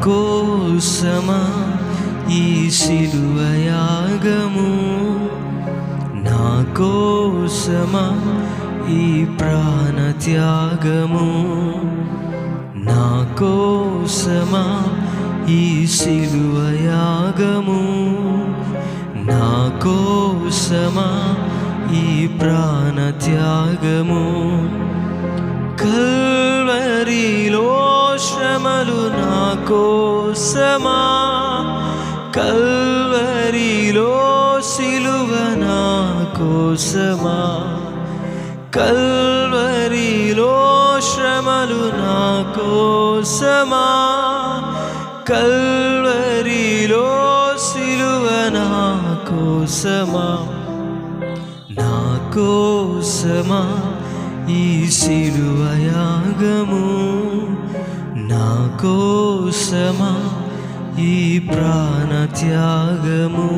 కోసమా ఈ శిలువ యాగము, నా కోసమా ఈ ప్రాణ త్యాగము, నా కోసమా ఈ శిలువ యాగము, నా కోసమా ఈ ప్రాణ త్యాగము. కల్వరిలో శ్రమలు నా కోసమా, కల్వరిలో సిలువ నా కోసమా, కల్వరిలో శ్రమలు నా కోసమా, కల్వరిలో సిలువ నా కోసమా, నా కోసమా ఈ శిలువ యాగము, నా కోసమా ఈ ప్రాణ త్యాగము.